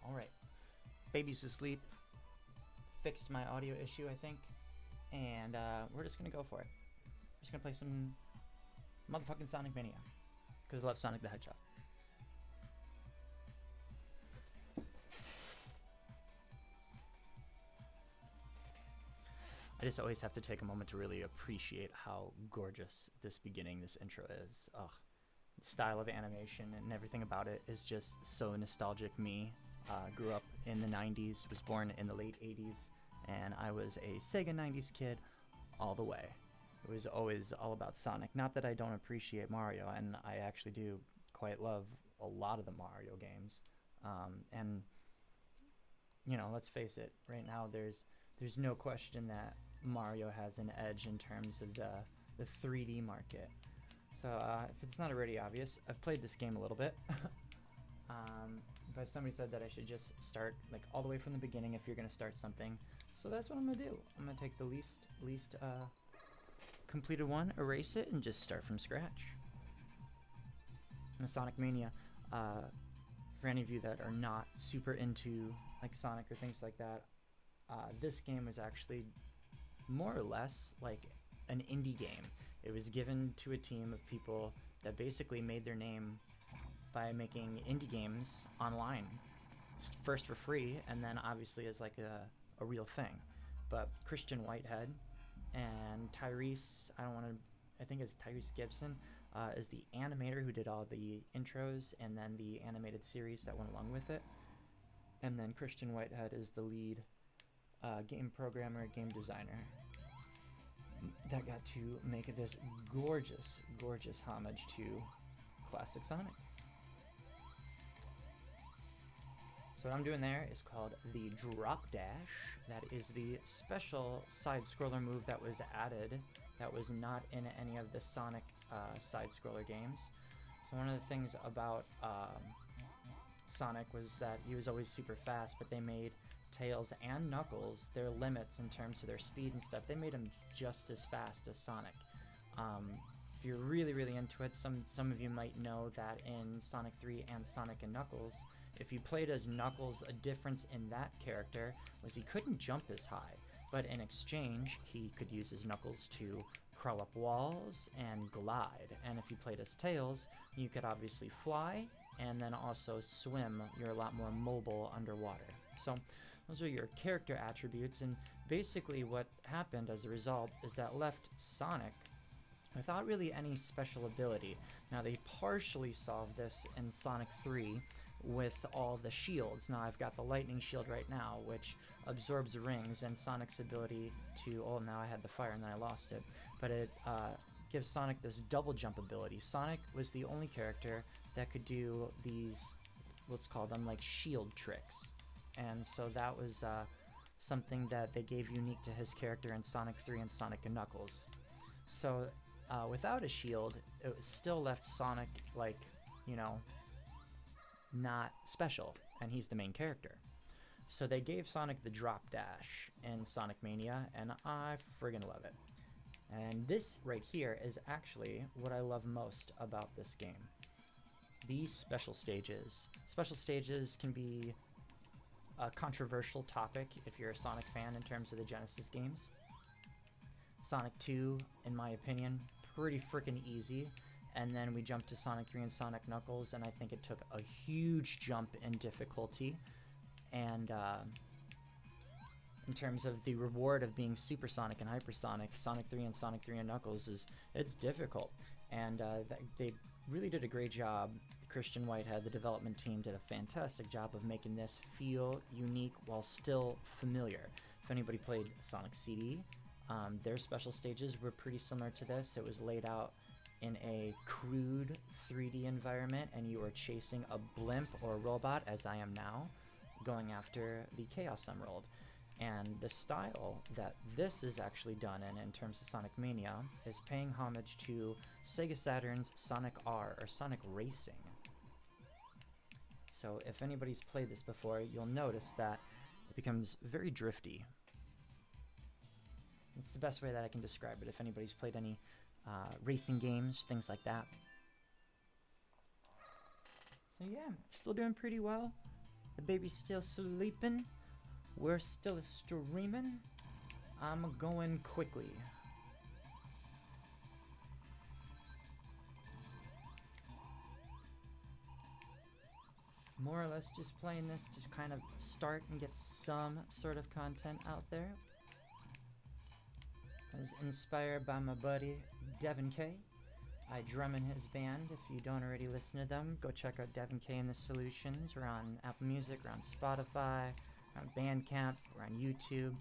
Alright. Baby's asleep. Fixed my audio issue, I think. And we're just gonna go for it. We're just gonna play some motherfucking Sonic Mania. Because I love Sonic the Hedgehog. I just always have to take a moment to really appreciate how gorgeous this intro is. Ugh. The style of animation and everything about it is just so nostalgic. Me, grew up in the 90s, was born in the late 80s, and I was a Sega 90s kid all the way. It was always all about Sonic. Not that I don't appreciate Mario, and I actually do quite love a lot of the Mario games. And, you know, let's face it, right now there's no question that Mario has an edge in terms of the 3D market. So if it's not already obvious, I've played this game a little bit. But somebody said that I should just start like all the way from the beginning if you're going to start something. So that's what I'm going to do. I'm going to take the least completed one, erase it, and just start from scratch. And Sonic Mania, for any of you that are not super into like Sonic or things like that, this game was actually more or less like an indie game. It was given to a team of people that basically made their name by making indie games online, first for free, and then obviously as like a real thing. But Christian Whitehead and Tyrese, I think it's Tyrese Gibson, is the animator who did all the intros and then the animated series that went along with it. And then Christian Whitehead is the lead game programmer, game designer that got to make this gorgeous, gorgeous homage to classic Sonic. So what I'm doing there is called the Drop Dash. That is the special side-scroller move that was added that was not in any of the Sonic side-scroller games. So one of the things about Sonic was that he was always super fast, but they made Tails and Knuckles their limits in terms of their speed and stuff. They made them just as fast as Sonic. If you're really, really into it, some of you might know that in Sonic 3 and Sonic and Knuckles, if you played as Knuckles, a difference in that character was he couldn't jump as high, but in exchange, he could use his Knuckles to crawl up walls and glide. And if you played as Tails, you could obviously fly and then also swim. You're a lot more mobile underwater. So those are your character attributes, and basically what happened as a result is that left Sonic without really any special ability. Now they partially solved this in Sonic 3 with all the shields. Now I've got the lightning shield right now, which absorbs rings, and Sonic's ability to, oh, now I had the fire and then I lost it, but it gives Sonic this double jump ability. Sonic was the only character that could do these, let's call them like shield tricks. And so that was something that they gave unique to his character in Sonic 3 and Sonic and Knuckles. So without a shield, it still left Sonic, like, you know, not special, and he's the main character. So they gave Sonic the Drop Dash in Sonic Mania, and I friggin' love it. And this right here is actually what I love most about this game. These special stages. Special stages can be a controversial topic if you're a Sonic fan in terms of the Genesis games. Sonic 2, in my opinion, pretty freaking easy. And then we jumped to Sonic 3 and Sonic Knuckles, and I think it took a huge jump in difficulty. And in terms of the reward of being supersonic and hypersonic, Sonic 3 and Sonic 3 and Knuckles it's difficult. And they really did a great job. Christian Whitehead, the development team, did a fantastic job of making this feel unique while still familiar. If anybody played Sonic CD, their special stages were pretty similar to this. It was laid out in a crude 3D environment, and you were chasing a blimp or a robot, as I am now, going after the Chaos Emerald. And the style that this is actually done in terms of Sonic Mania, is paying homage to Sega Saturn's Sonic R, or Sonic Racing. So if anybody's played this before, you'll notice that it becomes very drifty. It's the best way that I can describe it, if anybody's played any racing games, things like that. So yeah, still doing pretty well. The baby's still sleeping. We're still streaming. I'm going quickly. More or less just playing this to kind of start and get some sort of content out there. I was inspired by my buddy Devon Kay. I drum in his band. If you don't already listen to them, go check out Devon Kay The Solutions. We're on Apple Music, we're on Spotify, we're on Bandcamp, we're on YouTube.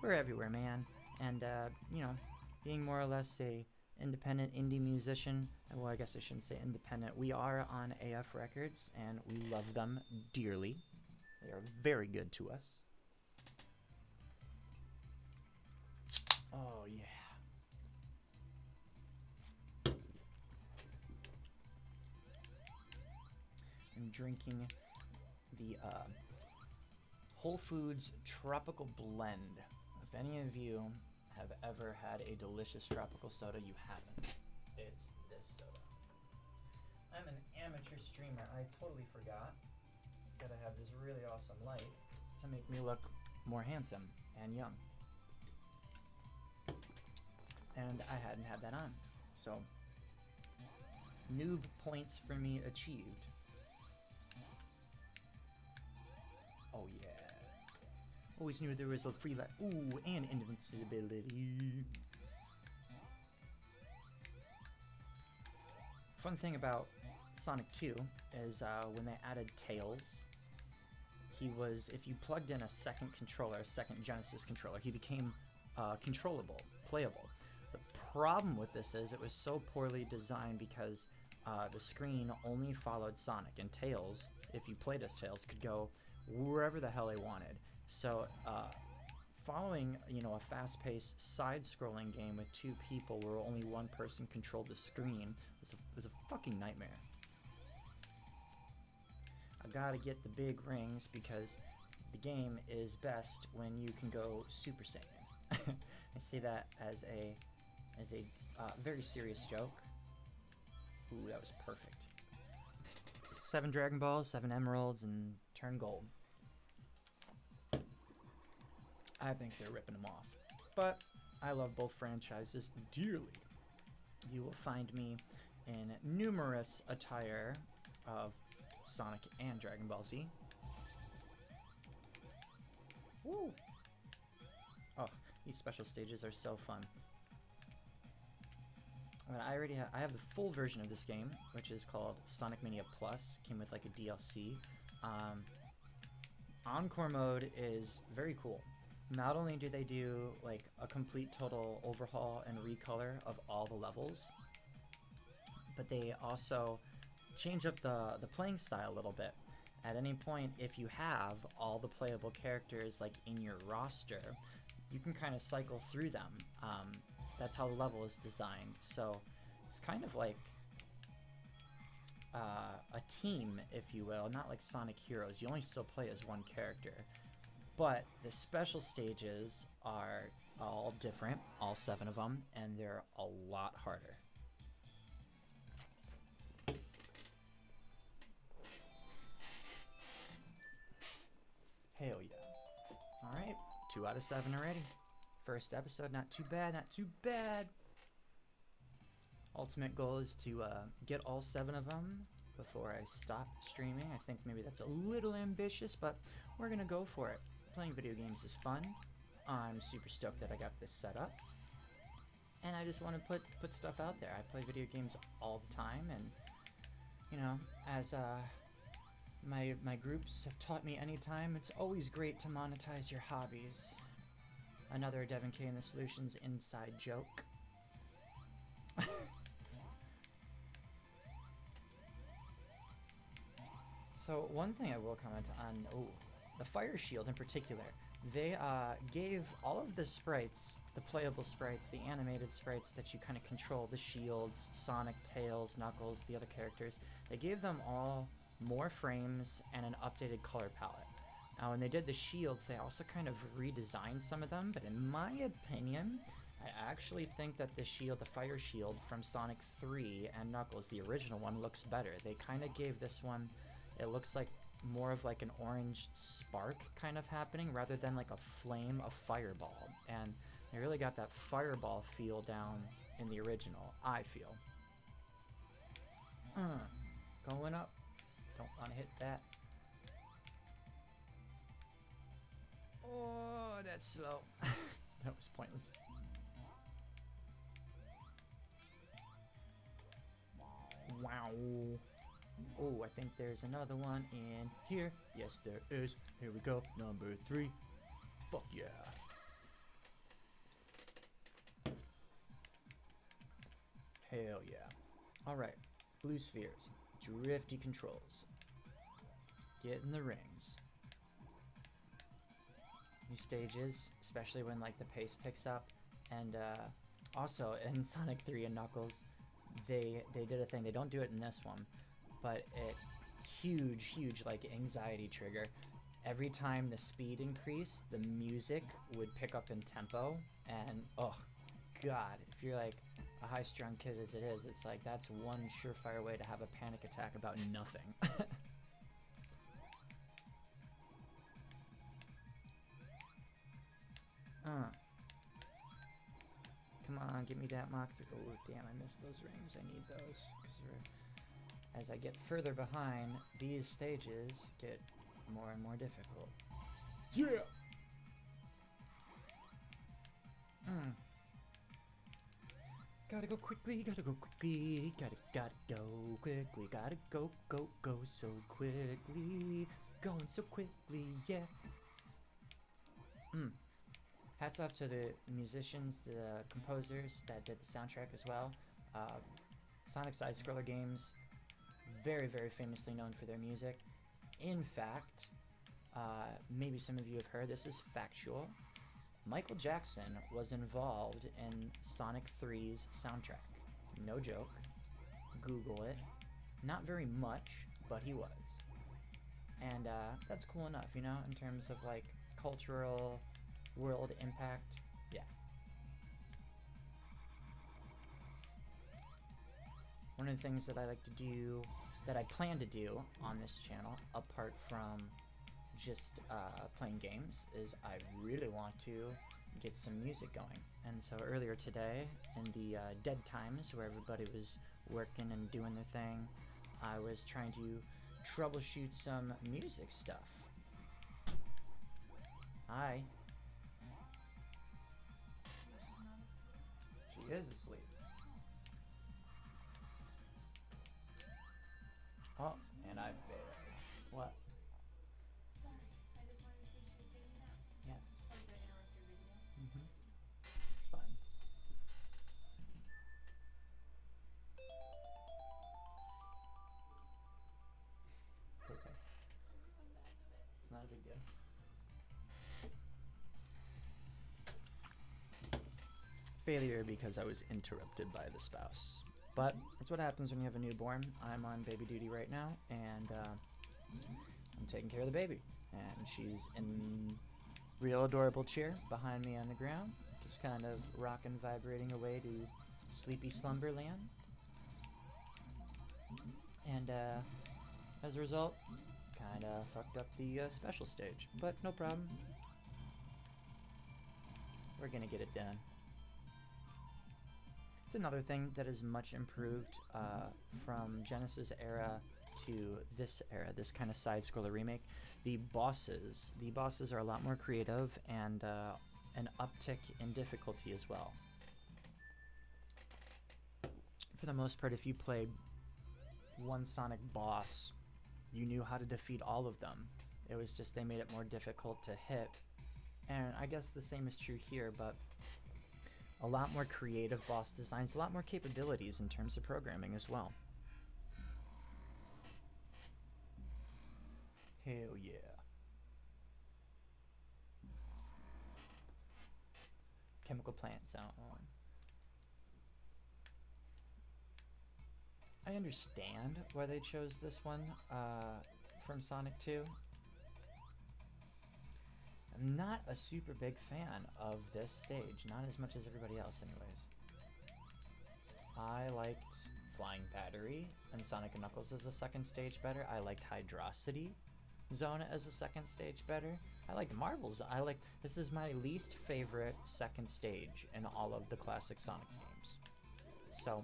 We're everywhere, man. And, you know, being more or less a independent indie musician, well, I guess I shouldn't say independent. We are on AF Records, and we love them dearly. They are very good to us. Oh, yeah. I'm drinking the Whole Foods Tropical Blend. If any of you have ever had a delicious tropical soda, you haven't. It's this soda. I'm an amateur streamer. I totally forgot that I have this really awesome light to make me look more handsome and young. And I hadn't had that on. So, noob points for me achieved. Oh yeah. Always knew there was a free life. Ooh, and invincibility. Fun thing about Sonic 2 is when they added Tails, he was, if you plugged in a second controller, a second Genesis controller, he became controllable, playable. The problem with this is it was so poorly designed because the screen only followed Sonic, and Tails, if you played as Tails, could go wherever the hell they wanted. So, following, you know, a fast-paced side-scrolling game with two people where only one person controlled the screen was a fucking nightmare. I gotta get the big rings because the game is best when you can go Super Saiyan. I say that as a very serious joke. Ooh, that was perfect. 7 Dragon Balls, 7 Emeralds, and turn gold. I think they're ripping them off. But I love both franchises dearly. You will find me in numerous attire of Sonic and Dragon Ball Z. Woo! Oh, these special stages are so fun. I have the full version of this game, which is called Sonic Mania Plus. Came with like a DLC. Encore mode is very cool. Not only do they do like a complete total overhaul and recolor of all the levels, but they also change up the playing style a little bit. At any point, if you have all the playable characters like in your roster, you can kind of cycle through them. That's how the level is designed. So it's kind of like a team, if you will, not like Sonic Heroes. You only still play as one character. But the special stages are all different, all 7 of them, and they're a lot harder. Hell yeah. Alright, 2 out of 7 already. First episode, not too bad, not too bad. Ultimate goal is to get all 7 of them before I stop streaming. I think maybe that's a little ambitious, but we're gonna go for it. Playing video games is fun. I'm super stoked that I got this set up. And I just want to put stuff out there. I play video games all the time, and you know, as my groups have taught me anytime, it's always great to monetize your hobbies. Another Devon Kay The Solutions inside joke. So one thing I will comment on, the Fire Shield in particular, they gave all of the sprites, the playable sprites, the animated sprites that you kind of control, the shields, Sonic, Tails, Knuckles, the other characters, they gave them all more frames and an updated color palette. Now when they did the shields, they also kind of redesigned some of them, but in my opinion, I actually think that the shield, the Fire Shield from Sonic 3 and Knuckles, the original one, looks better. They kind of gave this one, it looks like more of like an orange spark kind of happening rather than like a flame, a fireball. And they really got that fireball feel down in the original, I feel. Going up. Don't want to hit that. Oh, that's slow. That was pointless. Wow. Oh, I think there's another one in here. Yes, there is. Here we go. Number 3. Fuck yeah. Hell yeah. Alright. Blue spheres. Drifty controls. Get in the rings. These stages, especially when like the pace picks up, and also in Sonic 3 and Knuckles, they did a thing. They don't do it in this one, but it huge like anxiety trigger. Every time the speed increased, the music would pick up in tempo, and oh god, if you're like a high-strung kid as it is, it's like that's one surefire way to have a panic attack about nothing. Come on, give me that Mach 3. Oh, damn, I missed those rings. I need those. As I get further behind, these stages get more and more difficult. Yeah! Gotta go quickly, gotta go quickly, gotta go quickly, gotta go so quickly, going so quickly, yeah. Hats off to the musicians, the composers that did the soundtrack as well. Sonic side-scroller games, very famously known for their music. In fact, maybe some of you have heard, this is factual. Michael Jackson was involved in Sonic 3's soundtrack. No joke. Google it. Not very much, but he was. And that's cool enough, you know, in terms of like cultural world impact. Yeah. One of the things that I like to do, that I plan to do on this channel, apart from just playing games, is I really want to get some music going. And so earlier today, in the dead times where everybody was working and doing their thing, I was trying to troubleshoot some music stuff. Hi. She is asleep. Oh, and I failed. What? Sorry, I just wanted to see if she was taking a nap. Yes. Oh, did I interrupt your video? It's fine. Okay. I'm back of it. It's not a big deal. Failure because I was interrupted by the spouse. But that's what happens when you have a newborn. I'm on baby duty right now, and I'm taking care of the baby. And she's in real adorable chair behind me on the ground, just kind of rocking, vibrating away to sleepy slumberland. And as a result, kind of fucked up the special stage, but no problem. We're gonna get it done. It's another thing that is much improved from Genesis era to this era, this kind of side-scroller remake. The bosses are a lot more creative, and an uptick in difficulty as well. For the most part, if you played one Sonic boss, you knew how to defeat all of them. It was just they made it more difficult to hit. And I guess the same is true here, but a lot more creative boss designs, a lot more capabilities in terms of programming as well. Hell yeah. Chemical plant sound on. I understand why they chose this one from Sonic 2. I'm not a super big fan of this stage, not as much as everybody else anyways. I liked Flying Battery and Sonic & Knuckles as a second stage better. I liked Hydrocity. zone as a second stage better. I like Marbles. This is my least favorite second stage in all of the classic Sonic games. So,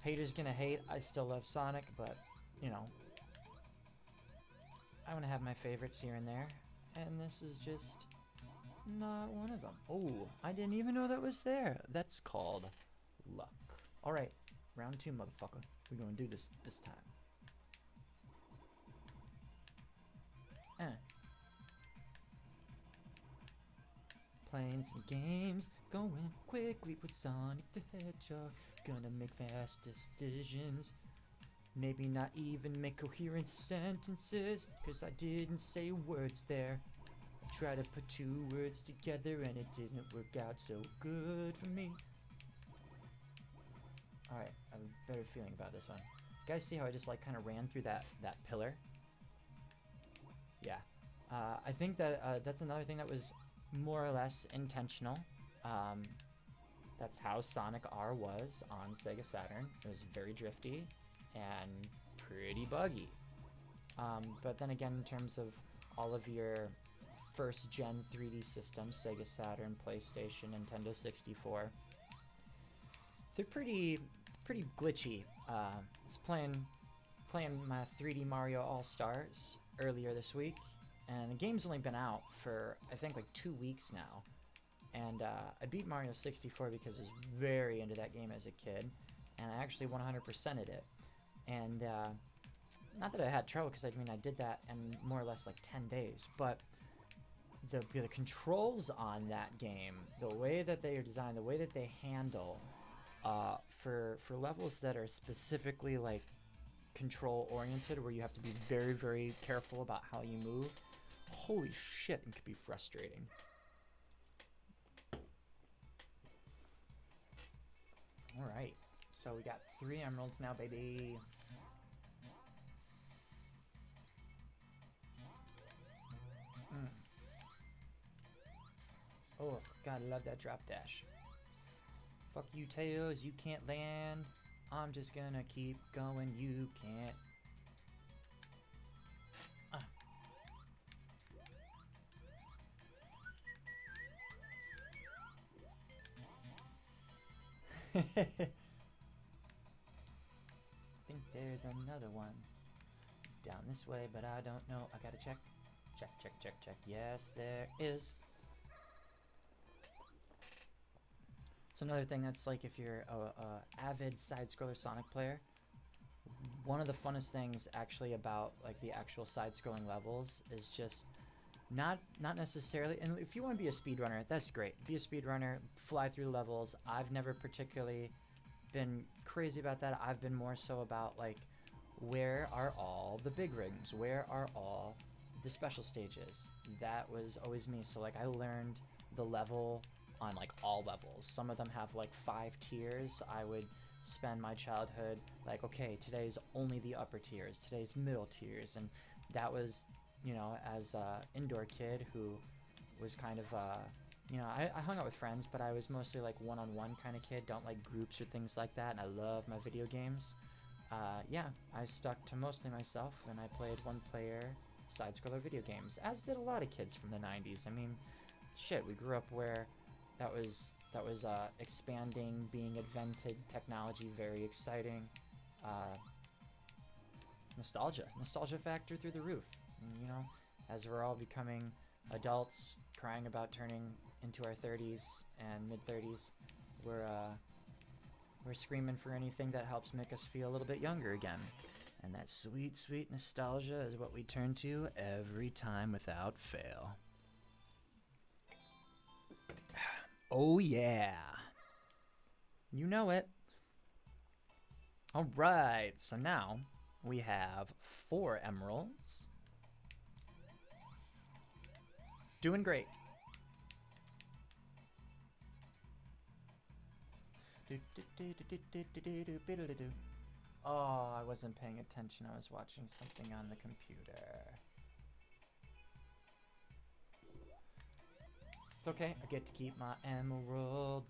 haters gonna hate. I still love Sonic, but, you know, I'm gonna have my favorites here and there. And this is just not one of them. Oh, I didn't even know that was there. That's called luck. Alright, round 2, motherfucker. We're gonna do this time. Playing some games, going quickly with Sonic the Hedgehog. Gonna make fast decisions. Maybe not even make coherent sentences, cause I didn't say words there. I tried to put 2 words together and it didn't work out so good for me. Alright, I have a better feeling about this one. You guys see how I just like kind of ran through that pillar? Yeah. I think that that's another thing that was more or less intentional. That's how Sonic R was on Sega Saturn. It was very drifty and pretty buggy. But then again, in terms of all of your first gen 3D systems, Sega Saturn, PlayStation, Nintendo 64, they're pretty glitchy. I was playing my 3D Mario All-Stars earlier this week, and the game's only been out for I think like 2 weeks now. And I beat Mario 64 because I was very into that game as a kid, and I actually 100%ed it. And not that I had trouble, because I mean I did that in more or less like 10 days, but the controls on that game, the way that they are designed, the way that they handle for levels that are specifically like control oriented, where you have to be very, very careful about how you move, holy shit, it could be frustrating. Alright, so we got 3 emeralds now, baby. Oh, God, I love that drop dash. Fuck you, Tails, you can't land. I'm just gonna keep going, you can't. I think there's another one down this way, but I don't know. I gotta check. Check. Yes, there is. So another thing that's like, if you're a avid side-scroller Sonic player, one of the funnest things actually about like the actual side-scrolling levels is just not necessarily, and if you want to be a speedrunner, that's great. Be a speedrunner, fly through levels. I've never particularly been crazy about that. I've been more so about like, where are all the big rings? Where are all the special stages? That was always me. So like I learned the level on like all levels. Some of them have like 5 tiers. I would spend my childhood like, okay, today's only the upper tiers, today's middle tiers, and that was, you know, as a indoor kid who was kind of, you know, I hung out with friends, but I was mostly like one-on-one kind of kid, don't like groups or things like that, and I love my video games. Yeah, I stuck to mostly myself, and I played one-player side-scroller video games, as did a lot of kids from the 90s. I mean, shit, we grew up where that was expanding, being invented, technology, very exciting. Nostalgia factor through the roof. And, you know, as we're all becoming adults, crying about turning into our 30s and mid-30s, we're screaming for anything that helps make us feel a little bit younger again. And that sweet, sweet nostalgia is what we turn to every time without fail. Oh yeah. You know it. Alright, so now we have 4 emeralds. Doing great. Oh, I wasn't paying attention. I was watching something on the computer. It's okay, I get to keep my emerald.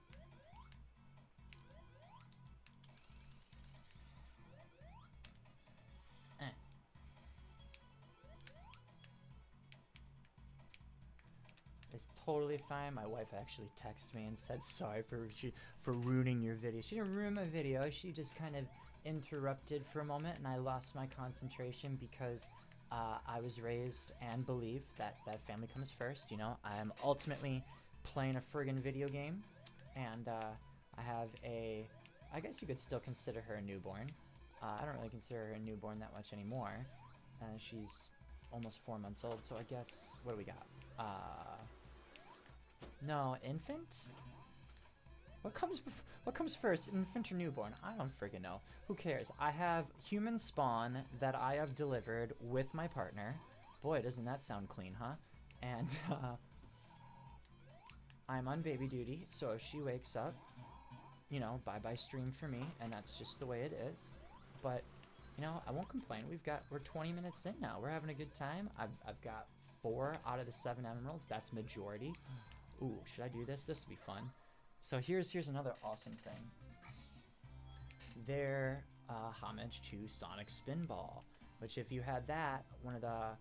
was totally fine. My wife actually texted me and said sorry for ruining your video. She didn't ruin my video. She just kind of interrupted for a moment, and I lost my concentration because I was raised and believe that family comes first. You know, I'm ultimately playing a friggin' video game, and I have I guess you could still consider her a newborn. I don't really consider her a newborn that much anymore. She's almost 4 months old, so I guess, what do we got? No, infant? What comes first, infant or newborn? I don't friggin' know. Who cares? I have human spawn that I have delivered with my partner. Boy, doesn't that sound clean, huh? And I'm on baby duty, so if she wakes up, you know, bye-bye stream for me, and that's just the way it is. But, you know, I won't complain. We're 20 minutes in now. We're having a good time. I've got 4 out of the 7 emeralds. That's majority. Ooh, should I do this? This would be fun. So here's another awesome thing. Their homage to Sonic Spinball, which if you had that, one of the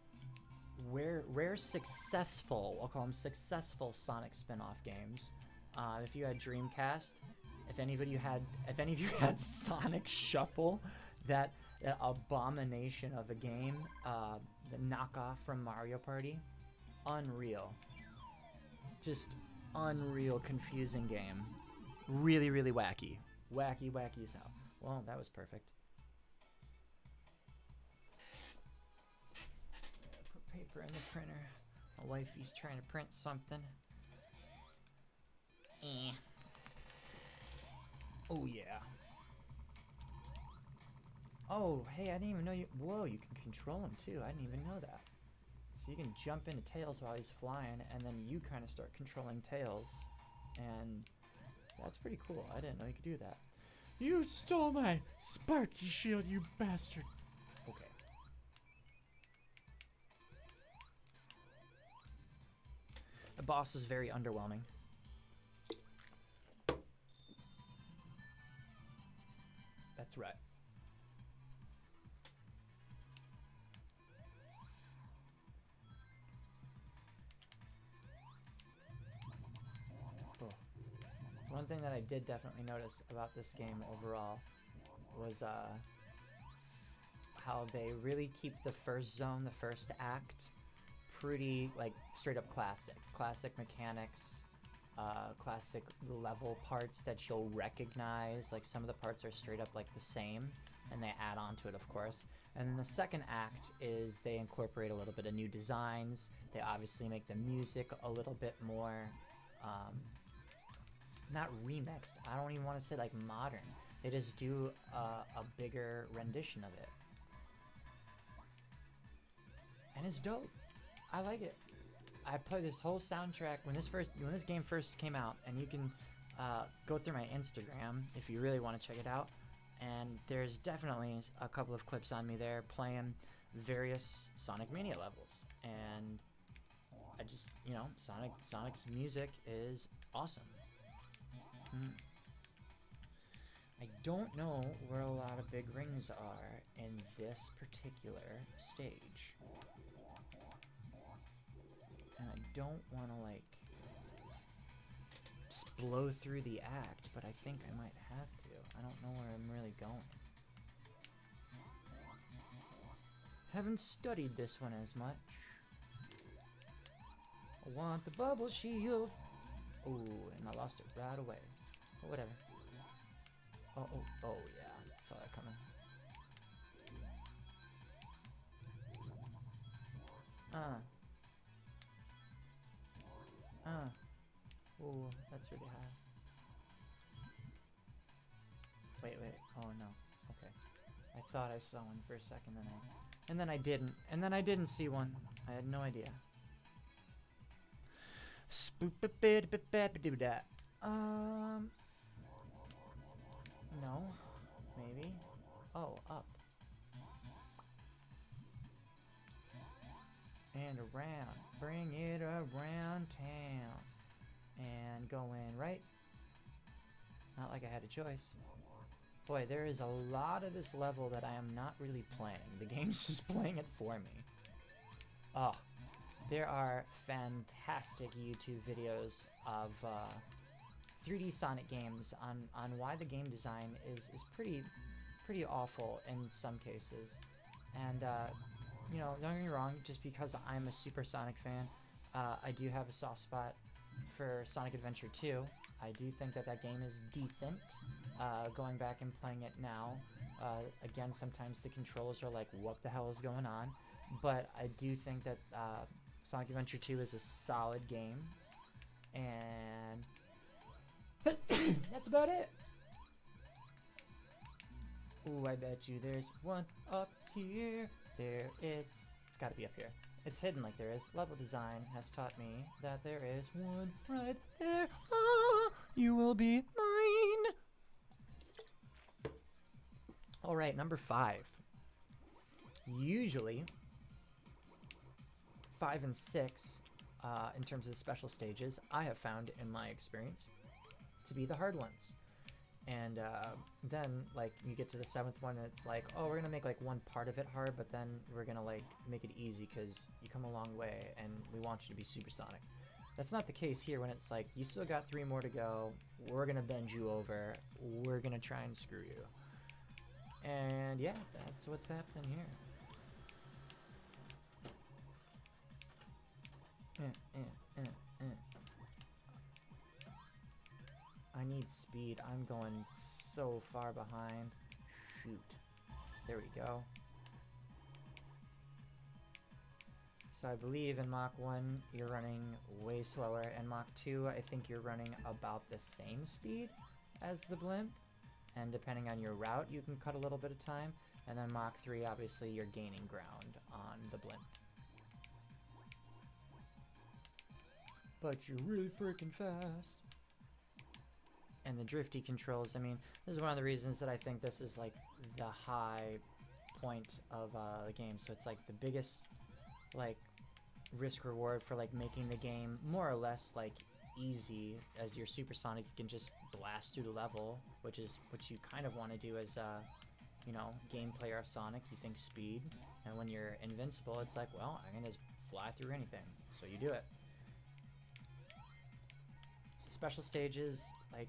rare successful, I'll call them successful Sonic spin-off games. If you had Dreamcast, if any of you had Sonic Shuffle, that abomination of a game, the knockoff from Mario Party, unreal. Just unreal, confusing game. Really, really wacky. Wacky as hell. Well, that was perfect. Put paper in the printer. My wifey's trying to print something. Oh, yeah. Oh, hey, I didn't even know you... Whoa, you can control him, too. I didn't even know that. So you can jump into Tails while he's flying, and then you kind of start controlling Tails. And that's pretty cool. I didn't know you could do that. You stole my Sparky Shield, you bastard. Okay. The boss is very underwhelming. That's right. One thing that I did definitely notice about this game overall was how they really keep the first zone, the first act, pretty like straight up classic. Classic mechanics, classic level parts that you'll recognize. Like some of the parts are straight up like the same, and they add on to it, of course. And then the second act is they incorporate a little bit of new designs. They obviously make the music a little bit more not remixed. I don't even want to say like modern. They just do a bigger rendition of it, and it's dope. I like it. I played this whole soundtrack when this game first came out, and you can go through my Instagram if you really want to check it out. And there's definitely a couple of clips on me there playing various Sonic Mania levels, and I just, you know, Sonic's music is awesome. I don't know where a lot of big rings are in this particular stage. And I don't want to, like, just blow through the act, but I think I might have to. I don't know where I'm really going. Haven't studied this one as much. I want the bubble shield. Ooh, and I lost it right away. But whatever. Oh yeah. Saw that coming. Ooh, that's really high. Wait. Oh no. Okay. I thought I saw one for a second, and then I didn't. And then I didn't see one. I had no idea. No. Maybe. Oh, up. And around. Bring it around town. And go in right. Not like I had a choice. Boy, there is a lot of this level that I am not really playing. The game's just playing it for me. Oh. There are fantastic YouTube videos of 3D Sonic games on why the game design is pretty awful in some cases. And you know, don't get me wrong, just because I'm a super Sonic fan, I do have a soft spot for Sonic Adventure 2. I do think that that game is decent. Going back and playing it now, again, sometimes the controls are like, what the hell is going on? But I do think that Sonic Adventure 2 is a solid game, and that's about it. Ooh, I bet you there's one up here. It's gotta be up here. It's hidden like there is. Level design has taught me that there is one right there. Ah, you will be mine. All right, number 5. Usually 5 and 6, in terms of the special stages, I have found in my experience to be the hard ones. And then, like, you get to the 7th one and it's like, oh, we're gonna make like one part of it hard, but then we're gonna like make it easy because you come a long way and we want you to be supersonic. That's not the case here when it's like, you still got 3 more to go, we're gonna bend you over, we're gonna try and screw you. And yeah, that's what's happening here. I need speed. I'm going so far behind. Shoot. There we go. So I believe in Mach 1 you're running way slower, and Mach 2 I think you're running about the same speed as the blimp. And depending on your route you can cut a little bit of time. And then Mach 3 obviously you're gaining ground on the blimp. But you're really freaking fast. And the drifty controls, I mean, this is one of the reasons that I think this is like the high point of the game. So it's like the biggest like risk reward for like making the game more or less like easy. As you're supersonic, you can just blast through the level, which is what you kind of want to do as you know, game player of Sonic. You think speed, and when you're invincible, it's like, well, I can just fly through anything. So you do it. So special stages, like,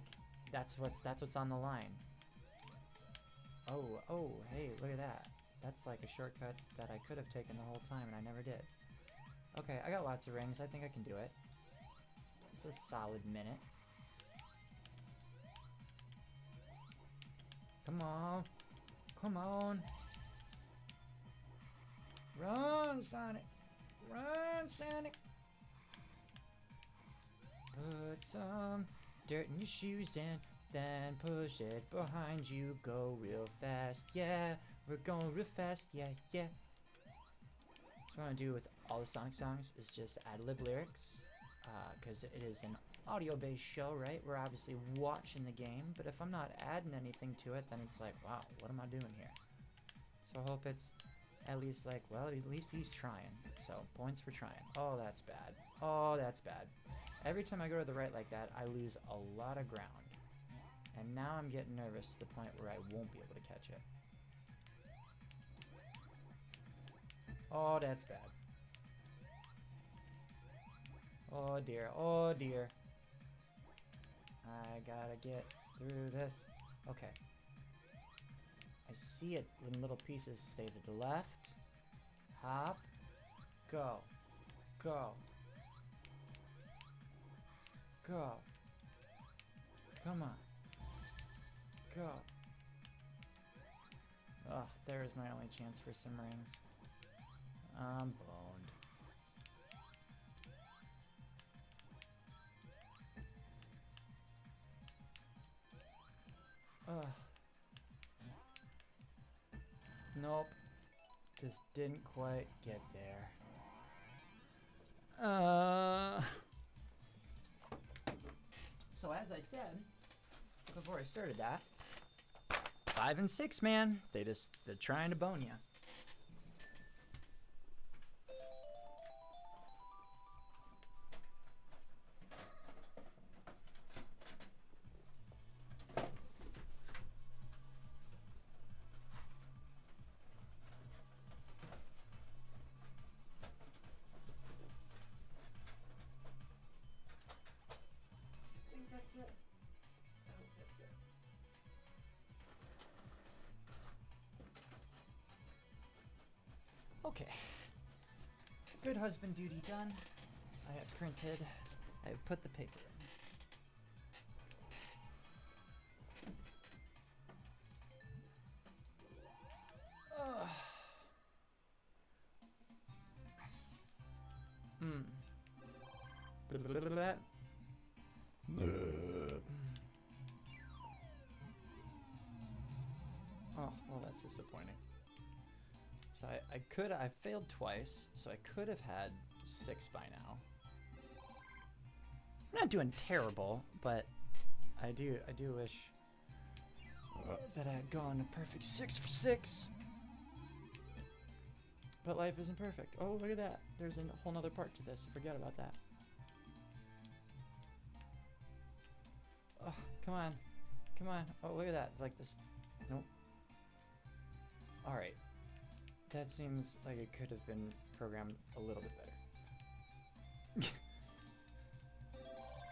that's what's on the line. Oh, hey, look at that. That's like a shortcut that I could have taken the whole time and I never did. Okay, I got lots of rings. I think I can do it. It's a solid minute. Come on. Come on. Run, Sonic. Run, Sonic. Put some dirt in your shoes and then push it behind you. Go real fast, yeah. We're going real fast, yeah, yeah. So what I want to do with all the Sonic songs is just ad-lib lyrics, because it is an audio-based show, right? We're obviously watching the game, but if I'm not adding anything to it, then it's like, wow, what am I doing here? So I hope it's at least like, well, at least he's trying. So points for trying. Oh, that's bad. Oh, that's bad. Every time I go to the right like that, I lose a lot of ground. And now I'm getting nervous to the point where I won't be able to catch it. Oh, that's bad. Oh dear, oh dear. I gotta get through this. Okay. I see it in little pieces. Stay to the left. Hop. Go. Go. Go. Come on. Go. Ugh, there's my only chance for some rings. I'm boned. Ugh. Nope. Just didn't quite get there. So as I said before I started that, 5 and 6, man. They're trying to bone you. Okay. Good husband duty done. I have printed. I have put the paper in. Oh, well, that's disappointing. So I failed twice, so I could have had 6 by now. I'm not doing terrible, but I do wish that I had gone a perfect 6 for 6. But life isn't perfect. Oh, look at that. There's a whole nother part to this. I forgot about that. Oh, come on. Come on. Oh, look at that. Like this. Nope. Alright. That seems like it could have been programmed a little bit better.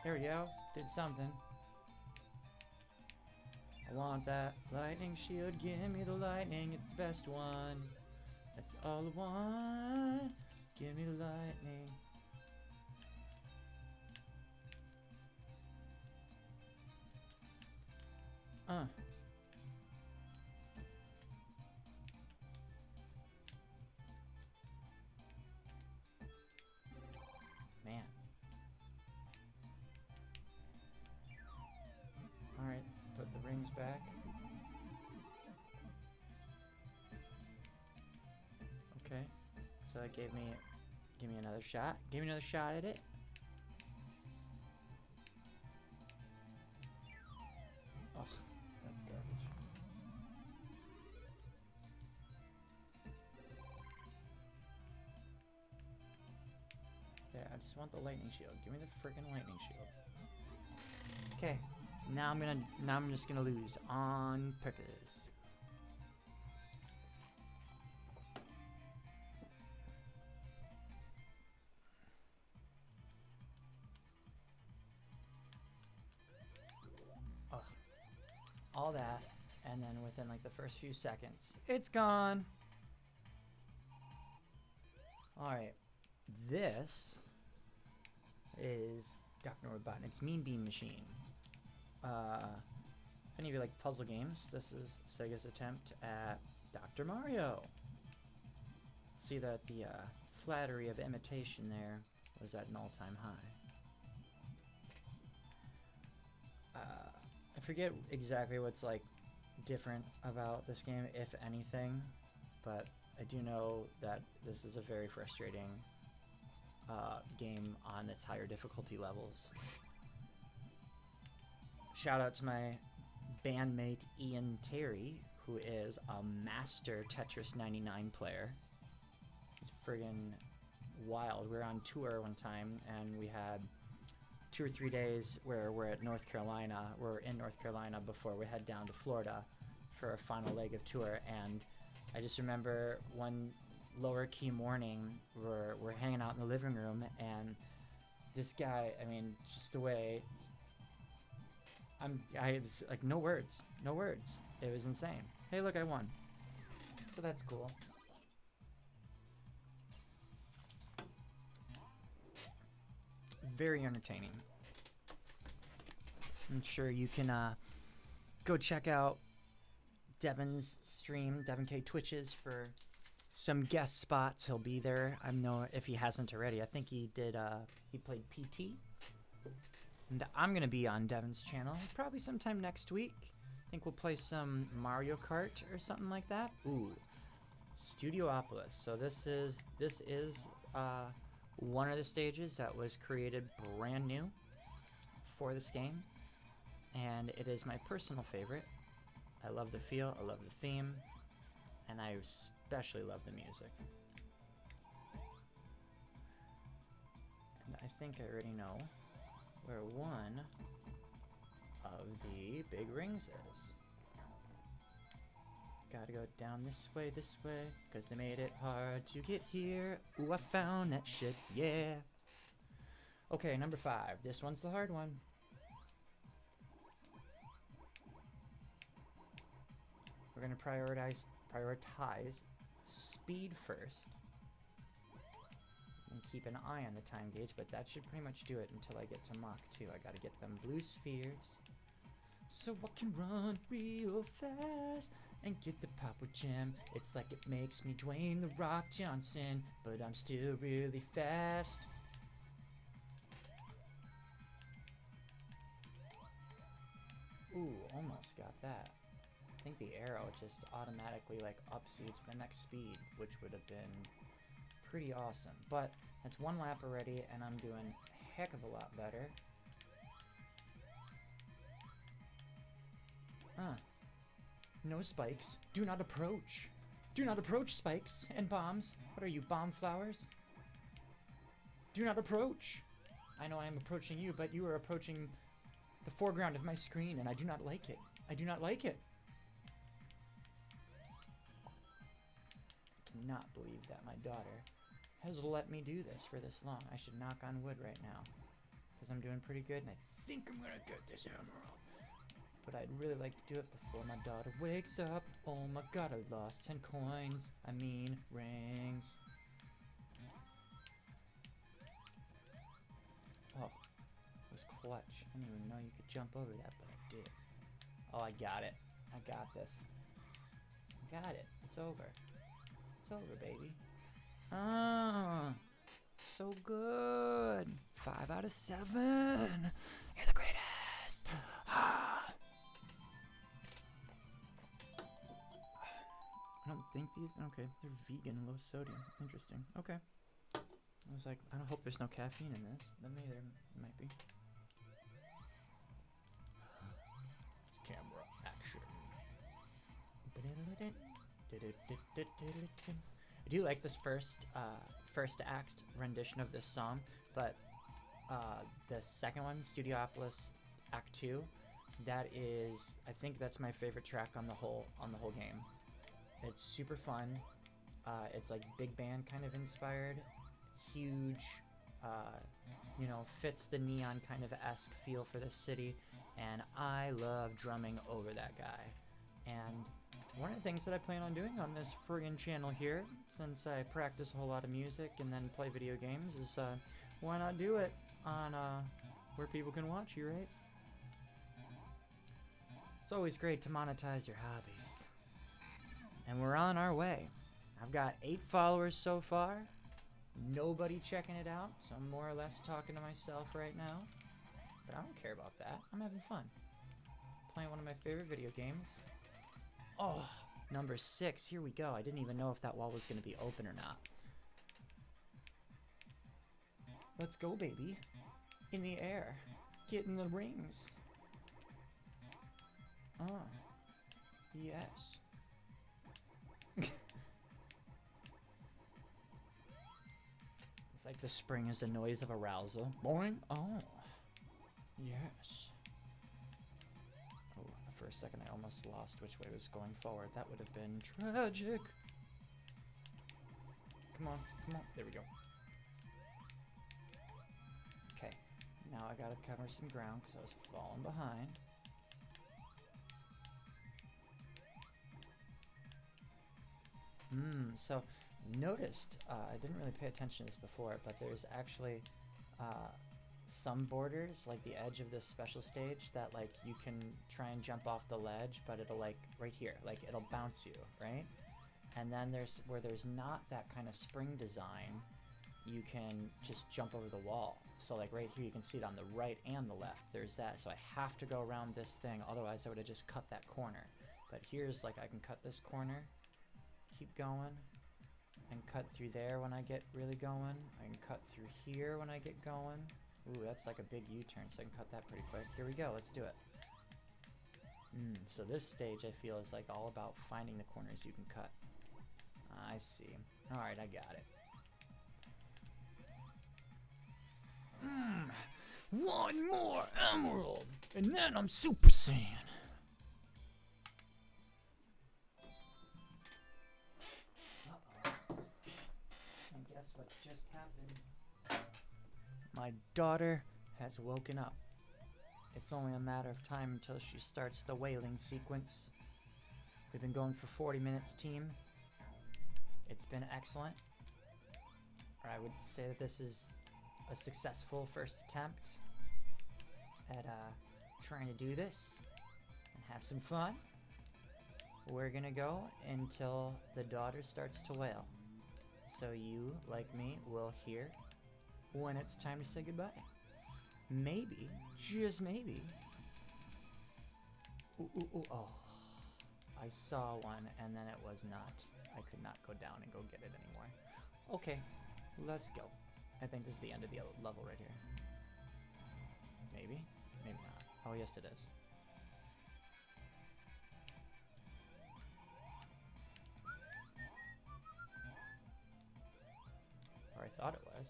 There we go. Did something. I want that lightning shield. Give me the lightning. It's the best one. That's all I want. Give me the lightning. Man. Alright, put the rings back. Okay. So that gave me another shot. Give me another shot at it. Ugh, that's garbage. There, I just want the lightning shield. Give me the freaking lightning shield. Okay. Now I'm just gonna lose on purpose. Ugh. All that, and then within like the first few seconds, it's gone. Alright. This is Dr. Robotnik's Mean Bean Machine. If any of you like puzzle games, this is Sega's attempt at Dr. Mario. See that the flattery of imitation there was at an all-time high. I forget exactly what's like different about this game, if anything, but I do know that this is a very frustrating game on its higher difficulty levels. Shout out to my bandmate Ian Terry, who is a master Tetris 99 player. It's friggin' wild. We were on tour one time, and we had 2 or 3 days where we're at North Carolina. We're in North Carolina before we head down to Florida for our final leg of tour, and I just remember one lower key morning, we're hanging out in the living room, and this guy, I mean, just the way I was like, no words. It was insane. Hey, look, I won. So that's cool. Very entertaining. I'm sure you can go check out Devon's stream, Devon Kay Twitches, for some guest spots. He'll be there. I know if he hasn't already. I think he did. He played PT. And I'm going to be on Devon's channel probably sometime next week. I think we'll play some Mario Kart or something like that. Ooh, Studiopolis. So this is one of the stages that was created brand new for this game, and it is my personal favorite. I love the feel, I love the theme, and I especially love the music. And I think I already know where one of the big rings is. Gotta go down this way, because they made it hard to get here. Ooh, I found that shit, yeah. Okay, number 5. This one's the hard one. We're gonna prioritize speed first. keep an eye on the time gauge, but that should pretty much do it until I get to Mach 2. I gotta get them blue spheres so I can run real fast and get the Papa Gem. It's like it makes me Dwayne The Rock Johnson, but I'm still really fast. Ooh, almost got that. I think the arrow just automatically like ups you to the next speed, which would have been pretty awesome. But that's one lap already, and I'm doing a heck of a lot better. No spikes. Do not approach. Do not approach, spikes and bombs. What are you, bomb flowers? Do not approach. I know I am approaching you, but you are approaching the foreground of my screen, and I do not like it. I do not like it. I cannot believe that my daughter has let me do this for this long. I should knock on wood right now, because I'm doing pretty good, and I think I'm gonna get this emerald. But I'd really like to do it before my daughter wakes up. Oh my god, I lost 10 coins. I mean, rings. Oh, it was clutch. I didn't even know you could jump over that, but I did. Oh, I got it. I got this. I got it. It's over. It's over, baby. Ah, so good. 5 out of 7. You're the greatest. Ah. I don't think these. Okay, they're vegan and low sodium. Interesting. Okay. I was like, I don't hope there's no caffeine in this, but maybe there might be. It's camera action. I do like this first act rendition of this song, but the second one, Studiopolis Act 2, that is, I think that's my favorite track on the whole game. It's super fun. It's like big band kind of inspired, huge, you know, fits the neon kind of esque feel for the city, and I love drumming over that guy. And one of the things that I plan on doing on this friggin' channel here, since I practice a whole lot of music and then play video games, is why not do it on where people can watch you, right? It's always great to monetize your hobbies. And we're on our way. I've got 8 followers so far. Nobody checking it out, so I'm more or less talking to myself right now. But I don't care about that. I'm having fun. Playing one of my favorite video games. Oh, number 6. Here we go. I didn't even know if that wall was going to be open or not. Let's go, baby. In the air. Get in the rings. Oh. Yes. It's like the spring is a noise of arousal. Boing. Oh. Yes. Oh, for a second I almost lost which way was going forward. That would have been tragic. Come on. Come on. There we go. Okay. Now I gotta cover some ground because I was falling behind. So noticed, I didn't really pay attention to this before, but there's actually some borders, like the edge of this special stage, that like you can try and jump off the ledge, but it'll like, right here, like it'll bounce you, right? And then there's, where there's not that kind of spring design, you can just jump over the wall. So like right here, you can see it on the right and the left, there's that. So I have to go around this thing, otherwise I would have just cut that corner. But here's like, I can cut this corner, keep going, and cut through there when I get really going. I can cut through here when I get going. Ooh, that's like a big U-turn, so I can cut that pretty quick. Here we go, let's do it. So this stage I feel is like all about finding the corners you can cut. I see. Alright, I got it. One more emerald, and then I'm Super Saiyan. And guess what's just happened? My daughter has woken up. It's only a matter of time until she starts the wailing sequence. We've been going for 40 minutes, team. It's been excellent. or I would say that this is a successful first attempt at trying to do this and have some fun. We're gonna go until the daughter starts to wail. So you, like me, will hear when it's time to say goodbye. Maybe, just maybe. Ooh, ooh, ooh, oh. I saw one and then it was not. I could not go down and go get it anymore. Okay, let's go. I think this is the end of the level right here. Maybe? Maybe not. Oh, yes it is. Or I thought it was.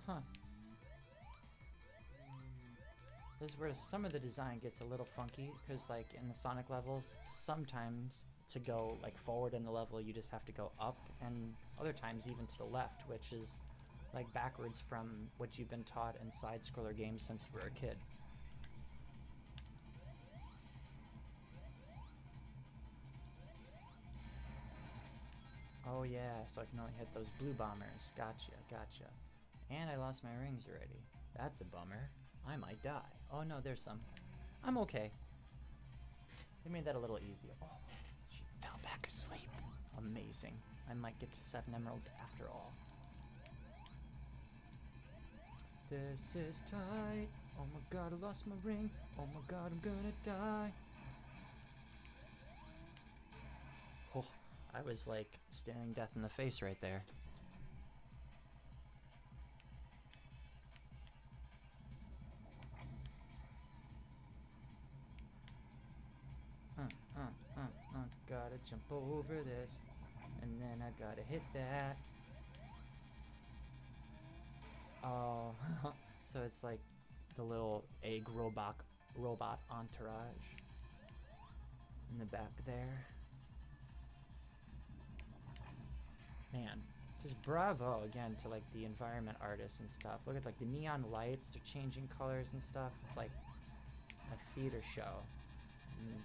Huh. This is where some of the design gets a little funky, because like in the Sonic levels, sometimes to go like forward in the level you just have to go up, and other times even to the left, which is like backwards from what you've been taught in side-scroller games since you were a kid. Oh yeah, so I can only hit those blue bombers. Gotcha, gotcha. And I lost my rings already. That's a bummer. I might die. Oh no, there's some. I'm okay. They made that a little easier. Oh, she fell back asleep. Amazing. I might get to 7 emeralds after all. This is tight. Oh my god, I lost my ring. Oh my god, I'm gonna die. Oh, I was like staring death in the face right there. Gotta jump over this, and then I gotta hit that. Oh, so it's like the little egg robot entourage in the back there. Man, just bravo again to like the environment artists and stuff. Look at like the neon lights, they're changing colors and stuff. It's like a theater show. And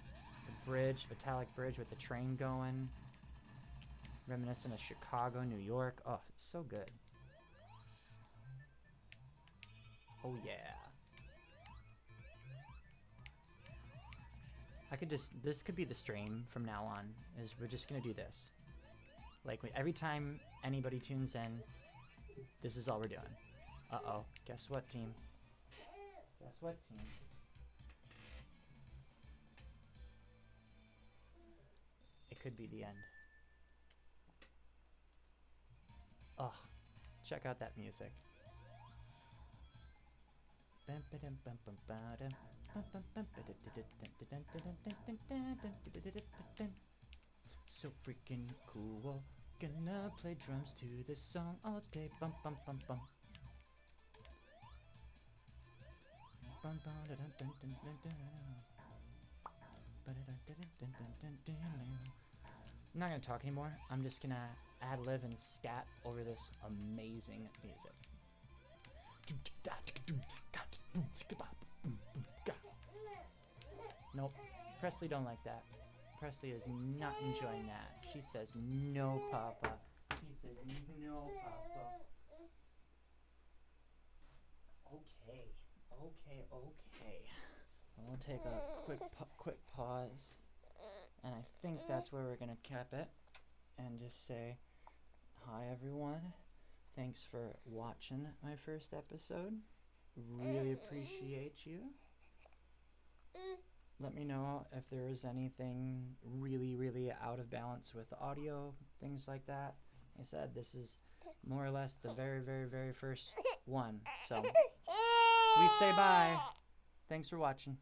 the bridge, metallic bridge with the train going, reminiscent of Chicago, New York. Oh, so good. Oh yeah. I could just, this could be the stream from now on, is we're just gonna do this. Like every time anybody tunes in, this is all we're doing. Uh-oh, guess what, team? Guess what, team? It could be the end. Ugh, check out that music. So freaking cool. Gonna play drums to this song all day. Bum bum bum bum. Bum bum da dun dun dun dun dun. I'm not gonna talk anymore. I'm just gonna ad-lib and scat over this amazing music. Nope, Presley don't like that. Presley is not enjoying that. She says, no, Papa. She says, no, Papa. Okay, okay, okay. We'll take a quick pause. And I think that's where we're gonna cap it. And just say, hi everyone. Thanks for watching my first episode. Really appreciate you. Let me know if there is anything really out of balance with the audio, things like that. Like I said, this is more or less the very first one. So, we say bye. Thanks for watching.